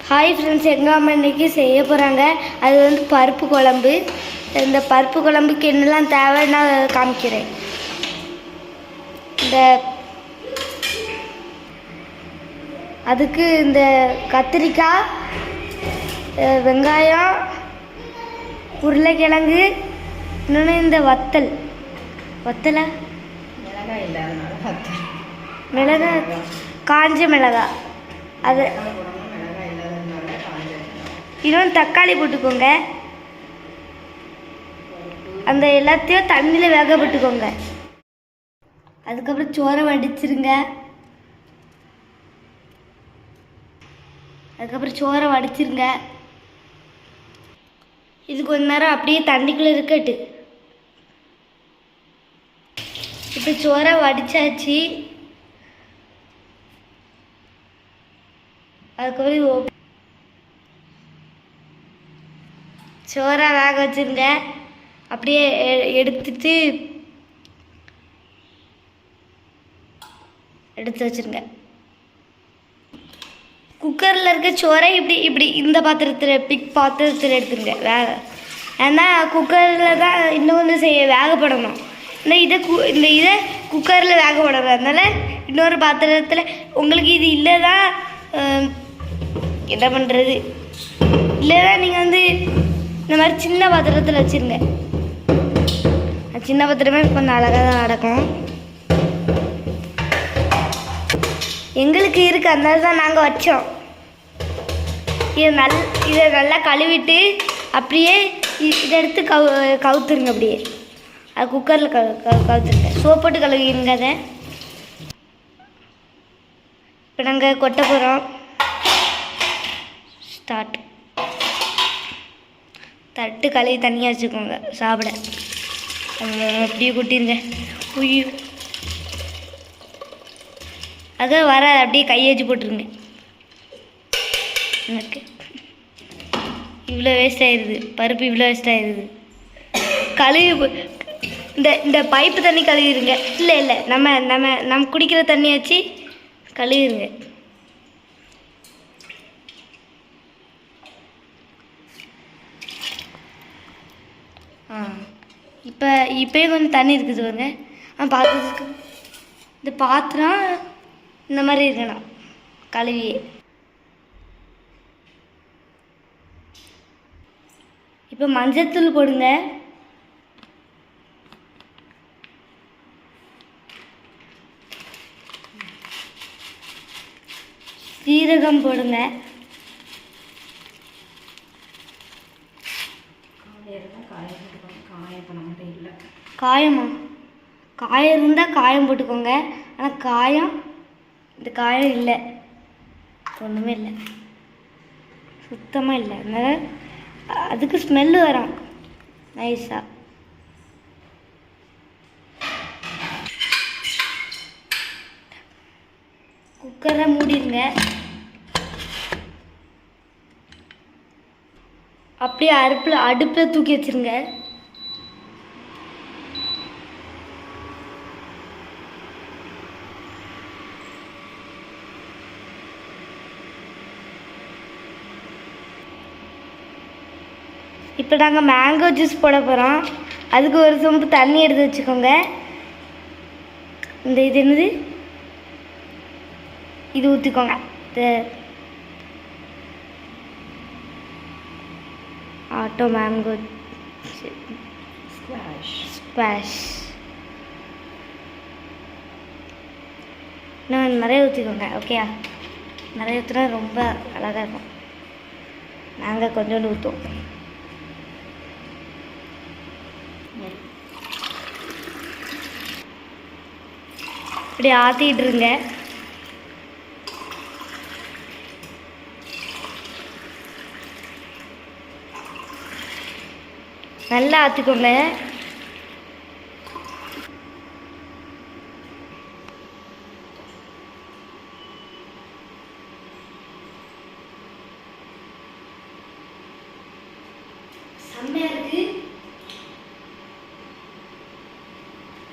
Hi friends, எங்கள் அம்மா இன்றைக்கி செய்ய போகிறாங்க. அது வந்து பருப்பு குழம்பு. இந்த பருப்பு குழம்புக்கு என்னெல்லாம் தேவைன்னு நான் காமிக்கிறேன். அதுக்கு இந்த கத்திரிக்காய், வெங்காயம், உருளைக்கிழங்கு, இன்னொன்று இந்த வத்தல் மிளகாய், காஞ்ச மிளகாய், அது இன்னொன்று தக்காளி போட்டுக்கோங்க. அந்த எல்லாத்தையும் தண்ணியில் வேக போட்டுக்கோங்க. அதுக்கப்புறம் சோறை வடிச்சிருங்க. இது கொஞ்ச நேரம் அப்படியே தண்ணிக்குள்ளே இருக்கட்டு. இப்போ சோறை வடிச்சாச்சு. அதுக்கப்புறம் சோறை வேக வச்சுருங்க. அப்படியே எடுத்து வச்சுருங்க. குக்கரில் இருக்க சோறை இப்படி இந்த பாத்திரத்தில் எடுத்துருங்க. ஏன்னா குக்கரில் தான் இன்னும் கொஞ்சம் வேகப்படணும். இந்த இதை குக்கரில் வேகப்படணும். அதனால் இன்னொரு பாத்திரத்தில் உங்களுக்கு இது இல்லை தான் என்ன பண்ணுறது, இல்லை தான் நீங்கள் வந்து இந்த மாதிரி சின்ன பாத்திரத்தில் வச்சுருங்க. சின்ன பாத்திரமே கொஞ்சம் அழகாக தான் நடக்கும். எங்களுக்கு இருக்குது, அதனால தான் நாங்கள் வச்சோம். இதை நல்லா கழுவிட்டு அப்படியே இதை எடுத்து கவுத்துருங்க. அப்படியே அது குக்கரில் கவுத்துருங்க. சோப்பு போட்டு கழுவிடுங்க. அதை இப்போ நாங்கள் கொட்ட போகிறோம். ஸ்டார்ட். தட்டு கழுவி தனியாக வச்சுக்கோங்க. சாப்பிட அப்படியே கொட்டிருங்க. அதை வர அப்படியே கையை வச்சு போட்டுருங்க. எனக்கு இவ்வளோ வேஸ்ட் ஆயிடுது, பருப்பு இவ்வளோ வேஸ்ட் ஆயிடுது. கழுவி இந்த பைப்பு தண்ணி கழுவிடுங்க. இல்லை நம்ம குடிக்கிற தண்ணி வச்சு கழுவிடுங்க. இப்போயே கொஞ்சம் தண்ணி இருக்குது பாருங்க. பாத்திரத்துக்கு இந்த பாத்திரம் இந்த மாதிரி இருக்கணும் கழுவியே. இப்போ மஞ்சத்தூள் போடுங்க. சீரகம் போடுங்க. காயம் இருந்தால் காயம் போட்டுக்கோங்க. ஆனால் இந்த காயம் இல்லை, ஒன்றுமே இல்லை, சுத்தமாக இல்லை. அதனால் அதுக்கு ஸ்மெல்லு வரும் நைஸாக. குக்கரை மூடிடுங்க. அப்படியே அடுப்பில் தூக்கி வச்சுருங்க. இப்போ நாங்கள் மேங்கோ ஜூஸ் போட போகிறோம். அதுக்கு ஒரு சொம்பு தண்ணி எடுத்து வச்சுக்கோங்க. இது என்னது, இது ஊற்றிக்கோங்க. ஆட்டோ மேங்கோ ஸ்குவாஷ் இன்னும் நிறைய ஊற்றிக்கோங்க. ஓகேயா? நிறைய ஊற்றினா ரொம்ப அழகாக இருக்கும். நாங்கள் கொஞ்சோண்டு ஊற்றுவோம். இப்படி ஆற்றிட்டுருங்க. நல்லா ஆற்றிக்கோங்க. செம்மையா இருக்கு.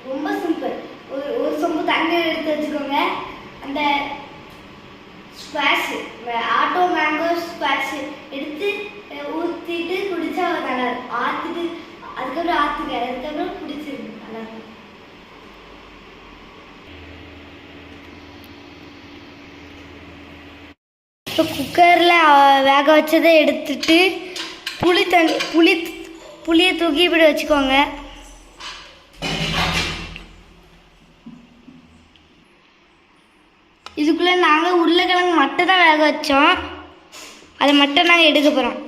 ரொம்ப சிம்பிள். ஒரு சொம்பு தண்ணி எடுத்து வச்சுக்கோங்க. அந்த ஸ்குவாஷ், ஆட்டோ மேங்கோ ஸ்குவாஷ் அதுக்கப்புறம் ஆற்றுங்க, அதுக்கப்புறம் பிடிச்சிருக்கு அதான். இப்போ குக்கரில் வேக வச்சதை எடுத்துட்டு புளியை தூக்கி இப்படி வச்சுக்கோங்க. இதுக்குள்ளே நாங்கள் உருளைக்கிழங்கு மட்டும் தான் வேக வச்சோம், அதை மட்டும் நாங்கள் எடுக்க போகிறோம்.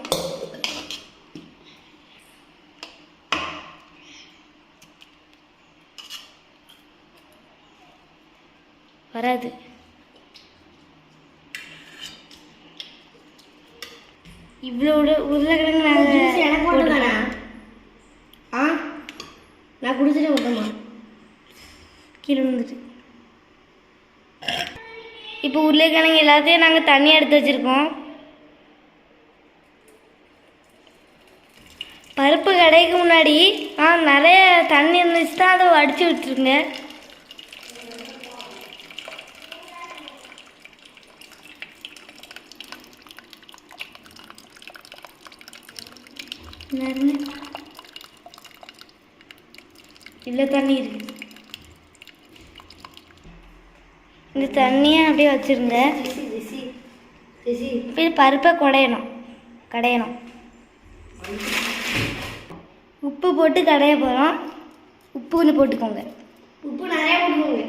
வராது. இவ்வளோ உருளைக்கிழங்கு நாங்கள் எனக்கு போட்டுக்கணா? நான் குடிச்சிட்டு விட்டோமா, கீழே வந்துட்டு. இப்போ உருளைக்கிழங்கு எல்லாத்தையும் நாங்கள் தண்ணி எடுத்து வச்சுருக்கோம். பருப்பு கடைக்கு முன்னாடி நிறைய தண்ணி இருந்துச்சு தான், அதை வடித்து விட்டுருங்க. இவ்வளோ தண்ணி இருக்கு. இந்த தண்ணியை அப்படியே வச்சுருங்க. இப்போ பருப்பை கடையணும். உப்பு போட்டு கடைய போகிறோம். உப்பு கொஞ்சம் போட்டுக்கோங்க. உப்பு நிறையா போட்டுக்கோங்க.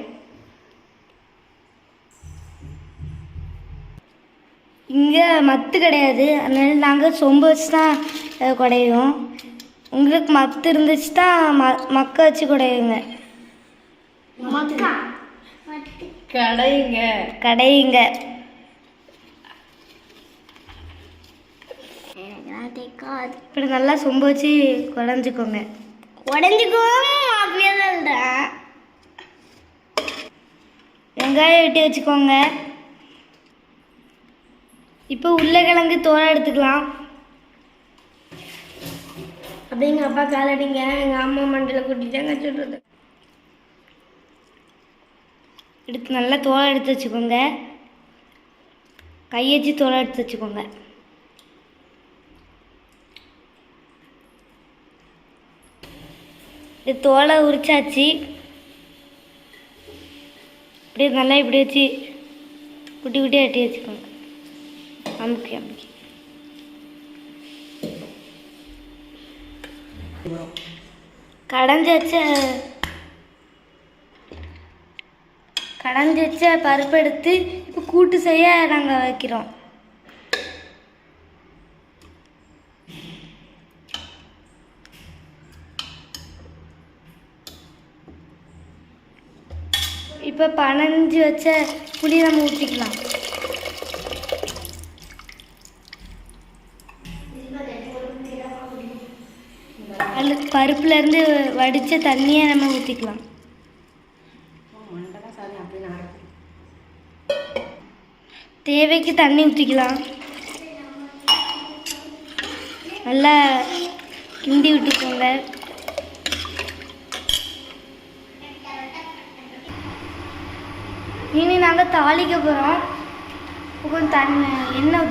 இங்கே மத்து கிடையாது, அதனால நாங்கள் சொம்பு வச்சு தான் குடையோம். உங்களுக்கு மத்து இருந்துச்சு தான் மக்க வச்சு குடையுங்க. கடையுங்க. இப்படி நல்லா சொம்பு வச்சு குடஞ்சிக்கோங்க. அப்படியே தான். வெங்காயம் வெட்டி வச்சுக்கோங்க. இப்போ உருளைக்கிழங்கு தோலை எடுத்துக்கலாம். அப்படி எங்கள் அப்பா காலடிங்க, எங்கள் அம்மா மண்டல கூட்டிட்டாங்க சொல்கிறது. எடுத்து நல்லா தோலை எடுத்து வச்சுக்கோங்க. கை வச்சு தோலை எடுத்து வச்சுக்கோங்க. இது தோலை உரிச்சாச்சு. இப்படி நல்லா இப்படி வச்சு குட்டி குட்டியாக வெட்டி வச்சுக்கோங்க. அமுக்கி கடைஞ்சி வச்ச பருப்பு எடுத்து இப்போ கூட்டு செய்ய நாங்கள் வைக்கிறோம். இப்போ பனஞ்சு வச்ச புளி நம்ம ஊற்றிக்கலாம். அந்த பருப்புலேருந்து வடித்த தண்ணியை நம்ம ஊற்றிக்கலாம். தேவைக்கு தண்ணி ஊற்றிக்கலாம். நல்லா கிண்டி விட்டுக்கோங்க. இனி நாங்கள் தாளிக்க போகிறோம். கொஞ்சம் எண்ணெய்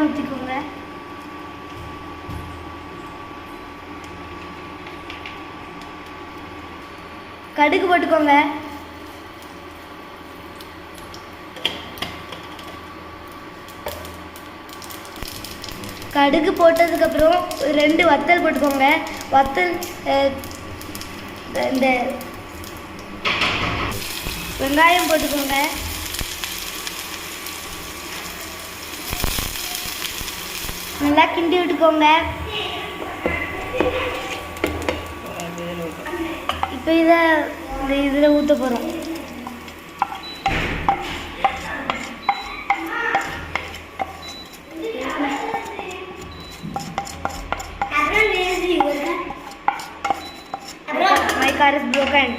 ஊற்றிக்கோங்க. கடுகு போட்டுக்கோங்க. கடுகு போட்டதுக்கப்புறம் 2 வத்தல் போட்டுக்கோங்க. வத்தல் இந்த வெங்காயம் போட்டுக்கோங்க. நல்லா கிண்டி விட்டுக்கோங்க. இப்போ இதில் ஊற்ற போகிறோம். My car is broken.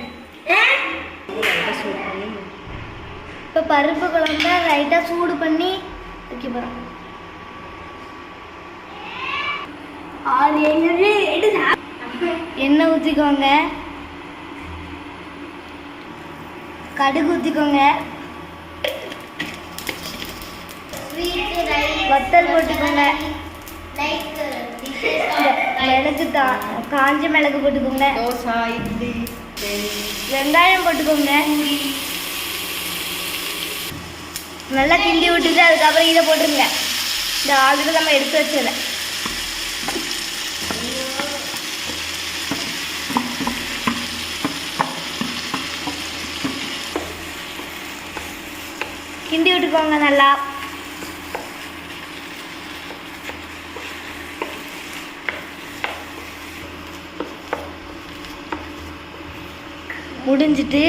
இப்போ பருப்பு குழம்ப லைட்டாக சூடு பண்ணி வைக்க போகிறோம். எண்ணெய் ஊற்றிக்கோங்க. கடுகு ஊற்றிக்கோங்க. வத்தல் போட்டுக்கோங்க. மிளகு காஞ்ச மிளகு போட்டுக்கோங்க. தோசை, இட்லி, வெங்காயம் போட்டுக்கோங்க. நல்லா கிண்டி விட்டுட்டு அதுக்கப்புறம் இதை போட்டுருங்க. இந்த ஆல்ரெடி நம்ம எடுத்து வச்சதை கிண்டி விட்டுக்கோங்க நல்லா. முடிஞ்சிட்டு